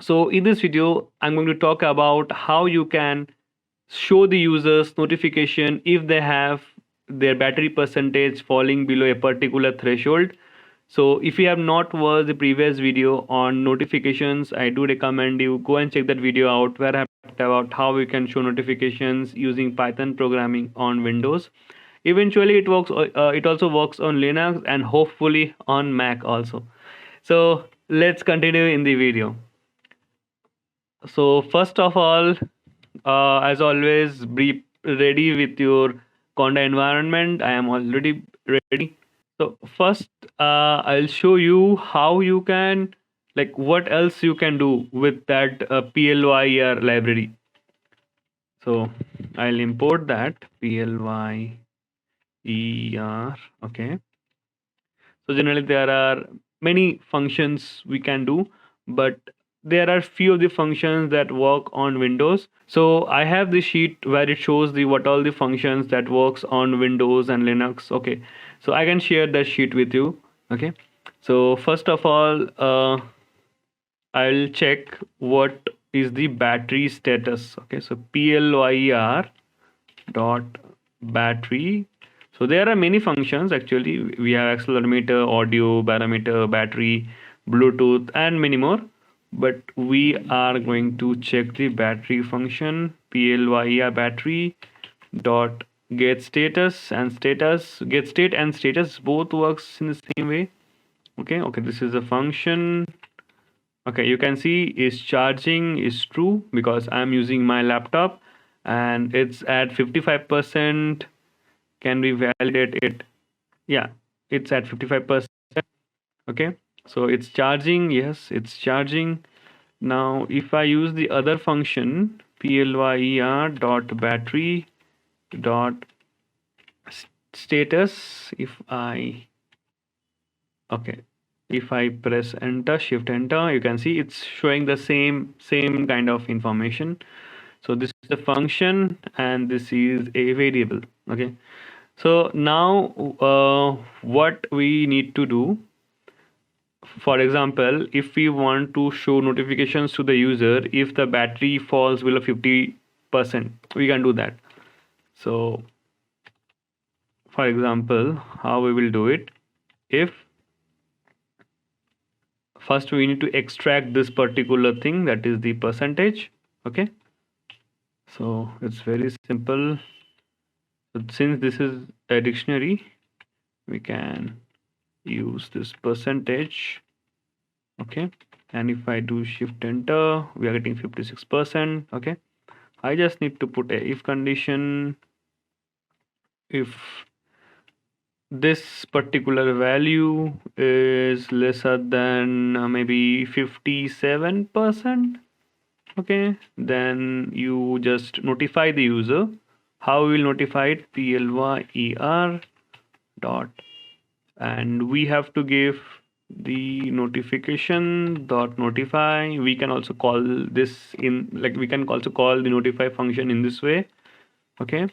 So in this video, I'm going to talk about how you can show the users notification if they have their battery percentage falling below a particular threshold. So if you have not watched the previous video on notifications, I do recommend you go and check that video out where I talked about how you can show notifications using Python programming on Windows. Eventually, it works. It also works on Linux and hopefully on Mac also. So let's continue in the video. So first of all, as always, be ready with your Conda environment. I am already ready. So first, I'll show you how you can, like, what else you can do with that PLYER library. So I'll import that PLYER. Okay. So generally there are many functions we can do, but there are few of the functions that work on Windows. So I have the sheet where it shows the what all the functions that works on Windows and Linux. Okay, so I can share that sheet with you. Okay, so first of all, I'll check what is the battery status. Okay, so PLYR dot battery. So there are many functions actually. We have accelerometer, audio, barometer, battery, Bluetooth, and many more. But we are going to check the battery function PLYR battery dot get status and status. Get state and status both works in the same way. Okay, this is a function. Okay, you can see is charging is true because I'm using my laptop and it's at 55%. Can we validate it? Yeah, it's at 55%. Okay, so it's charging. Yes, it's charging. Now if I use the other function PLYER dot battery dot status, if I press enter, shift enter, you can see it's showing the same kind of information. So this is the function and this is a variable. Okay, so now what we need to do, for example, if we want to show notifications to the user if the battery falls below 50%, we can do that. So for example, how we will do it, if first we need to extract this particular thing, that is the percentage. Okay, so it's very simple. So since this is a dictionary, we can use this percentage. Okay, and if I do shift enter, we are getting 56%. Okay, I just need to put a if condition. If this particular value is lesser than maybe 57%, okay, then you just notify the user. How we will notify it? PLYER dot, and we have to give the notification dot notify. We can also call this in, like, we can also call the notify function in this way. Okay,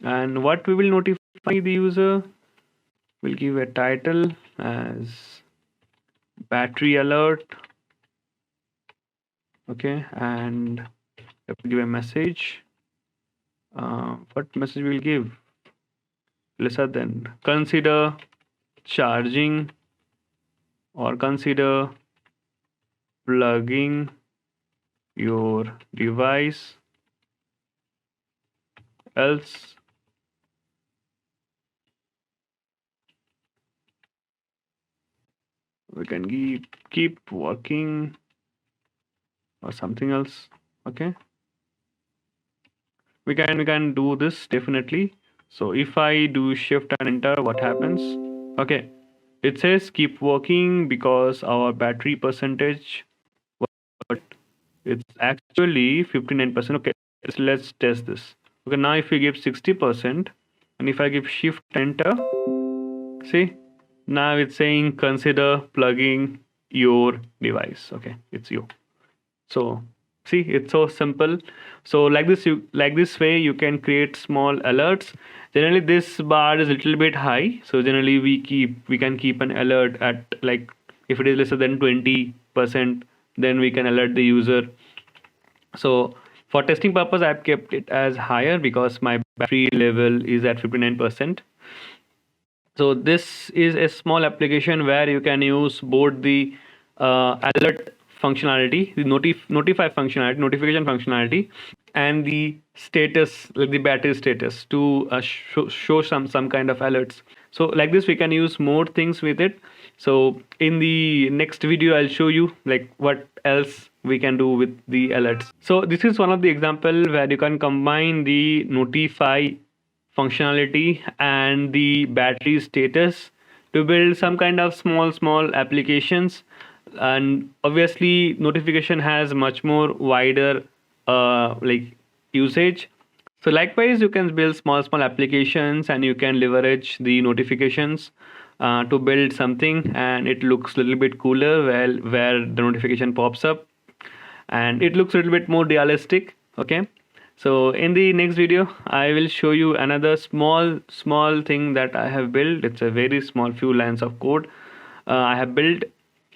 and what we will notify the user, we'll give a title as battery alert. Okay, and have to give a message. What message we'll give? Lesser than, consider charging or consider plugging your device, else we can keep working or something else. Okay, we can do this definitely. So if I do shift and enter, what happens? Okay, it says keep working because our battery percentage, but it's actually 59%. Okay, let's test this. Okay, now if we give 60% and if I give shift enter, see, now it's saying consider plugging your device. Okay, it's you. So see, it's so simple. So like this way you can create small alerts. Generally this bar is a little bit high, so generally we can keep an alert at, like, if it is lesser than 20%, then we can alert the user. So for testing purpose, I've kept it as higher because my battery level is at 59%. So this is a small application where you can use both the alert functionality, the notify functionality, notification functionality, and the status, like the battery status, to show some kind of alerts. So like this, we can use more things with it. So in the next video, I'll show you like what else we can do with the alerts. So this is one of the example where you can combine the notify functionality and the battery status to build some kind of small applications. And obviously notification has much more wider like usage. So likewise, you can build small applications, and you can leverage the notifications to build something, and it looks a little bit cooler where the notification pops up, and it looks a little bit more realistic. Okay, so in the next video, I will show you another small thing that I have built. It's a very small few lines of code I have built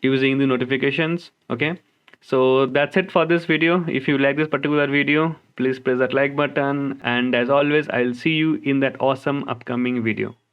using the notifications. Okay, so that's it for this video. If you like this particular video, please press that like button, and as always, I'll see you in that awesome upcoming video.